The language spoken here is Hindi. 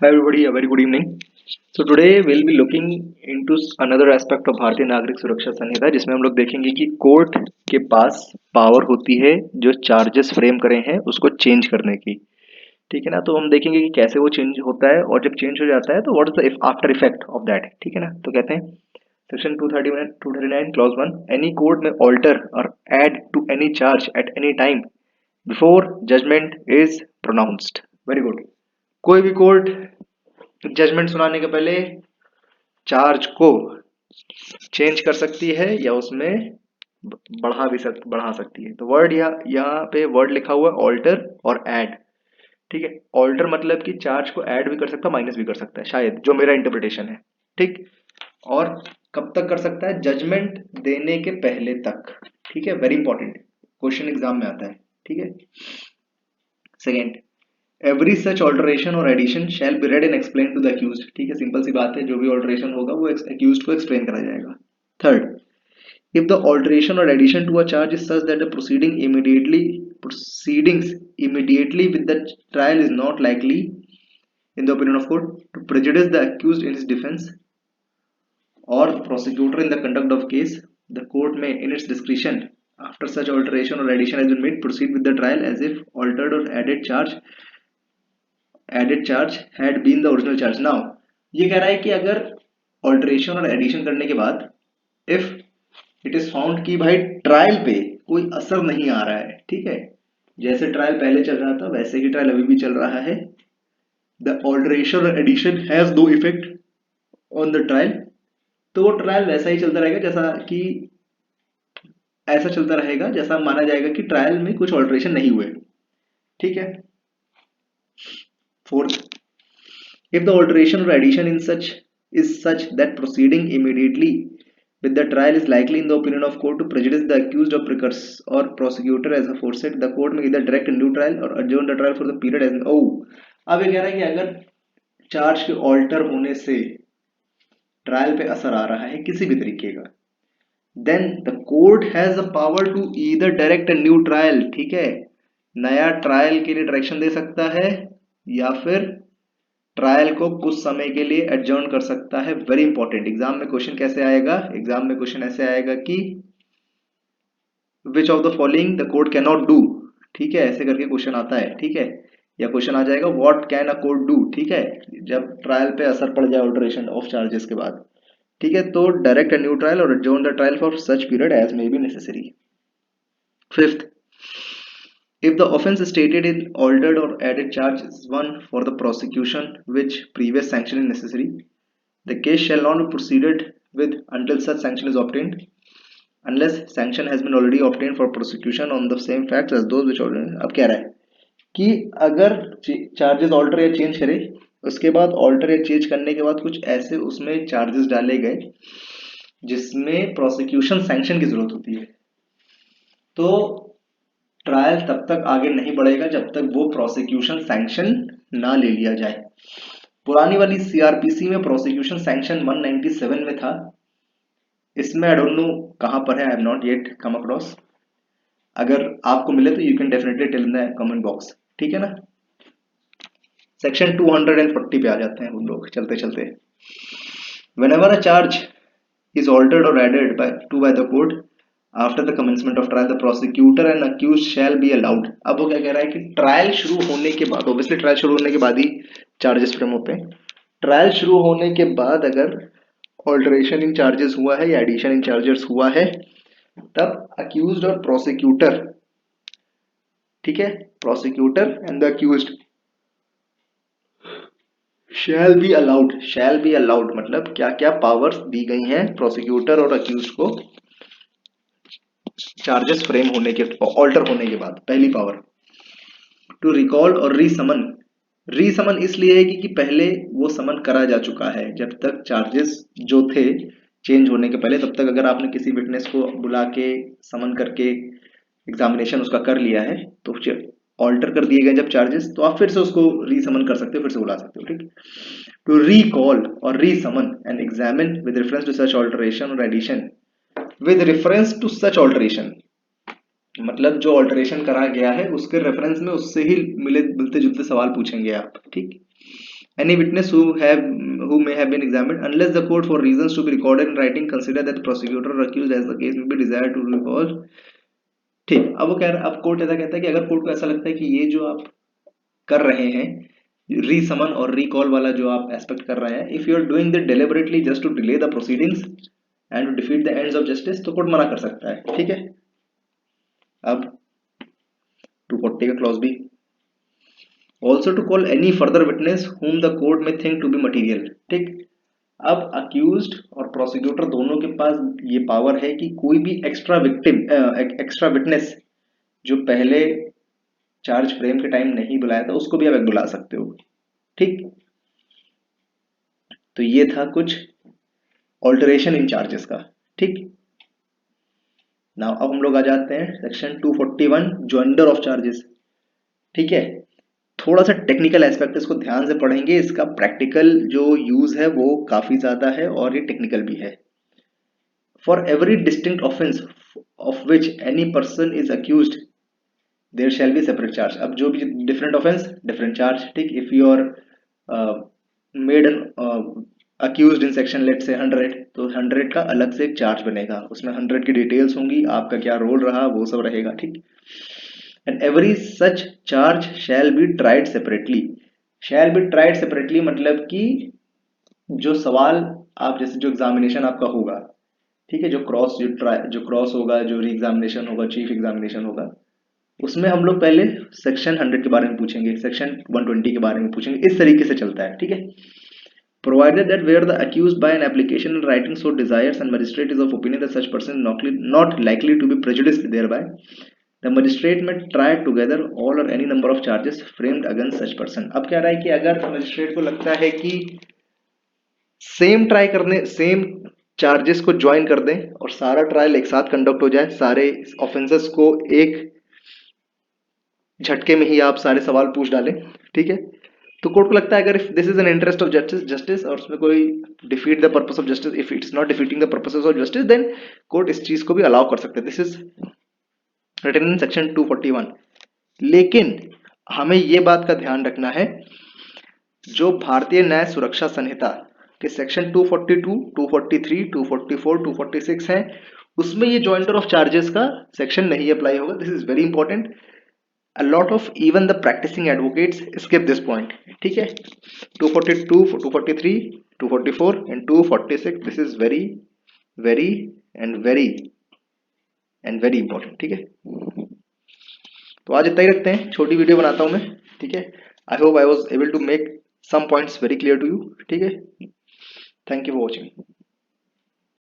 Hi everybody, a very good evening. So today we'll be looking into another aspect of भारतीय नागरिक सुरक्षा संहिता जिसमें हम लोग देखेंगे कि कोर्ट के पास पावर होती है जो चार्जेस फ्रेम करे हैं उसको चेंज करने की। ठीक है ना, तो हम देखेंगे कि कैसे वो चेंज होता है और जब चेंज हो जाता है तो what is the after effect of that. ठीक है ना, तो कहते हैं सेक्शन 239 क्लॉज 1, एनी कोर्ट में ऑल्टर और add to any charge at any time before judgement is pronounced. Very good. कोई भी कोर्ट जजमेंट सुनाने के पहले चार्ज को चेंज कर सकती है या उसमें बढ़ा सकती है। तो वर्ड यहाँ पे वर्ड लिखा हुआ है ऑल्टर और ऐड। ठीक है, ऑल्टर मतलब कि चार्ज को ऐड भी कर सकता है माइनस भी कर सकता है, शायद, जो मेरा इंटरप्रिटेशन है। ठीक। और कब तक कर सकता है? जजमेंट देने के पहले तक। ठीक है, वेरी इंपॉर्टेंट, क्वेश्चन एग्जाम में आता है। ठीक है। सेकेंड, एवरी सच ऑल्टरेशन और addition shall be read and explain to the accused. ठीक है, सिंपल सी बात है, जो भी ऑल्टरेशन होगा वो अक्यूज्ड को एक्सप्लेन करा जाएगा। Third, if the alteration or addition to a charge is such that the proceedings immediately with the trial is not likely, in the opinion of court, to prejudice the accused in his defense or prosecutor in the conduct of case, the court may, in its discretion, after such alteration or addition has been made, proceed with the trial as if altered or added charge had been the original charge. Now, ये कह रहा है कि अगर ऑल्टरेशन और एडिशन करने के बाद इफ इट इज फाउंड कि भाई ट्रायल पे कोई असर नहीं आ रहा है, ठीक है, जैसे ट्रायल पहले चल रहा था वैसे ही ट्रायल अभी भी चल रहा है, द ऑल्टरेशन और addition has no effect on the trial, तो वो ट्रायल वैसा ही चलता रहेगा जैसा कि ऐसा चलता रहेगा जैसा माना जाएगा कि ट्रायल में कुछ ऑल्टरेशन नहीं हुए। ठीक है। Fourth, if the alteration or addition in such is such that proceeding immediately with the trial is likely, in the opinion of court, to prejudice the accused or precursor or prosecutor as aforesaid, the court may either direct a new trial or adjourn the trial for the period as अब ये कह रहा है कि अगर चार्ज के ऑल्टर होने से ट्रायल पे असर आ रहा है किसी भी तरीके का, then the court has the power to either direct a new trial. ठीक है, नया ट्रायल के लिए डायरेक्शन दे सकता है या फिर ट्रायल को कुछ समय के लिए एडजर्न कर सकता है। वेरी इंपॉर्टेंट, एग्जाम में क्वेश्चन कैसे आएगा? एग्जाम में क्वेश्चन ऐसे आएगा कि which of the following the court can not do. ठीक है, ऐसे करके क्वेश्चन आता है। ठीक है, या क्वेश्चन आ जाएगा what can a court do. ठीक है, जब ट्रायल पे असर पड़ जाए ऑल्टरेशन ऑफ चार्जेस के बाद। ठीक है, तो डायरेक्ट अ न्यू ट्रायल और adjourn the trial for such period as may be necessary. Fifth, if the offence stated in altered or added charge is one for the prosecution which previous sanction is necessary, the case shall not be proceeded with until such sanction is obtained, unless sanction has been already obtained for prosecution on the same facts as those which already। अब कह रहा है कि अगर चार्जेस ऑल्टर या चेंज करे, उसके बाद ऑल्टर या चेंज करने के बाद कुछ ऐसे उसमें चार्जेस डाले गए जिसमें प्रोसिक्यूशन सैंक्शन की जरूरत होती है, तो ट्रायल तब तक आगे नहीं बढ़ेगा जब तक वो प्रोसिक्यूशन सैंक्शन ना ले लिया जाए। पुरानी वाली सीआरपीसी में प्रोसिक्यूशन सैंक्शन 197 में था, इसमें आई डोंट नो कहां पर है, I have not yet come across. अगर आपको मिले तो you can definitely tell in the comment box. ठीक है ना। सेक्शन 240 पे आ जाते हैं हम लोग चलते चलते। whenever a charge is altered or added by the court after the commencement of trial, the prosecutor and accused shall be allowed। अब वो क्या कह रहा है कि ट्रायल शुरू होने के बाद, ऑब्वियसली ट्रायल शुरू होने के बाद ही चार्जेस फ्रेम होते हैं, ट्रायल शुरू होने के बाद अगर ऑल्टरेशन इन चार्जेस हुआ है या एडिशन इन चार्जेस हुआ है, तब अक्यूज्ड और प्रोसिक्यूटर, ठीक है, prosecutor and the accused shall be allowed मतलब क्या क्या पावर्स दी गई हैं प्रोसिक्यूटर और अक्यूज को चार्जेस फ्रेम होने के, ऑल्टर होने के बाद। पहली पावर, टू रिकॉल और रीसमन। रीसमन इसलिए है कि पहले वो समन करा जा चुका है, जब तक चार्जेस जो थे चेंज होने के पहले, तब तक अगर आपने किसी विटनेस को बुला के समन करके एग्जामिनेशन उसका कर लिया है तो ऑल्टर कर दिए गए जब चार्जेस, तो आप फिर से उसको रीसमन कर सकते हो, फिर से बुला सकते हो। ठीक। to recall or re-summon and examine with reference to such alteration or addition, with reference to such alteration मतलब जो ऑल्टरेशन करा गया है उसके रेफरेंस में उससे ही मिले मिलते जुलते सवाल पूछेंगे आप। ठीक। Any witness who may have been examined, unless the court for reasons to be recorded in writing consider that the prosecutor or accused as the case may be desired to recall. ठीक, अब वो कह रहा, अब कोर्ट ऐसा कहता है कि अगर कोर्ट को ऐसा लगता है कि ये जो आप कर रहे हैं, रीसमन और रिकॉल वाला जो आप एस्पेक्ट कर रहे हैं, if you are doing this deliberately just to delay the proceedings and to defeat the ends of justice, तो कोर्ट मना कर सकता है। ठीक है, अब 240 का clause B, also to call any further witness whom the court may think to be material। ठीक, अब अक्यूज्ड और प्रोसिक्यूटर दोनों के पास ये पावर है कि कोई भी एक्स्ट्रा विटनेस जो पहले चार्ज फ्रेम के टाइम नहीं बुलाया था उसको भी आप बुला सकते हो। ठीक, तो ये था कुछ ऑल्टरेशन इन चार्जेस का। ठीक, नाउ अब हम लोग आ जाते हैं सेक्शन 241 जॉइंडर ऑफ चार्जेस। ठीक है, थोड़ा सा टेक्निकल एस्पेक्ट, इसको ध्यान से पढ़ेंगे, इसका प्रैक्टिकल जो यूज है वो काफी ज्यादा है और ये टेक्निकल भी है। For every distinct offence of which any person is accused there shall be separate charge. अब जो भी डिफरेंट ऑफेंस डिफरेंट चार्ज। ठीक, if you are made an accused in section let's say 100, तो 100 का अलग से एक चार्ज बनेगा, उसमें 100 की डिटेल्स होंगी, आपका क्या रोल रहा वो सब रहेगा। ठीक, and every such charge shall be tried separately. Shall be tried separately मतलब कि जो सवाल आप जैसे जो एग्जामिनेशन आपका होगा, ठीक है, जो क्रॉस होगा, जो री एग्जामिनेशन होगा, चीफ एग्जामिनेशन होगा, उसमें हम लोग पहले सेक्शन 100 के बारे में पूछेंगे, सेक्शन 120 के बारे में पूछेंगे, इस तरीके से चलता है। ठीक है, provided that where the accused by an application in writing so desires and magistrate is of opinion that such person is not likely to be prejudiced thereby, the magistrate may try together all or any number of charges framed against such person। अब क्या रहा है कि अगर मजिस्ट्रेट को लगता है कि सेम चार्जेस को ज्वाइन कर दें और सारा ट्रायल एक साथ कंडक्ट हो जाए, सारे ऑफेंसेस को एक झटके में ही आप सारे सवाल पूछ डालें। ठीक है, तो कोर्ट को लगता है अगर if this is an interest of justice और उसमें कोई defeat the purpose of justice, if it's not defeating the purposes of justice, then court इस चीज को भी अलाउ कर सकते हैं। This is written in section 241। लेकिन हमें यह बात का ध्यान रखना है, जो भारतीय न्याय सुरक्षा संहिता के सेक्शन 242, 243, 244, 246 है, उसमें ये जॉइंटर ऑफ चार्जेस का सेक्शन नहीं अप्लाई होगा। This is very important. A lot of even the practicing advocates skip this point। ठीक है, 242, 243, 244 and 246, this is very very and very important। ठीक है, तो आज इतना ही रखते हैं, छोटी वीडियो बनाता हूं मैं। ठीक है, I hope I was able to make some points very clear to you। ठीक है, थैंक यू फॉर वॉचिंग।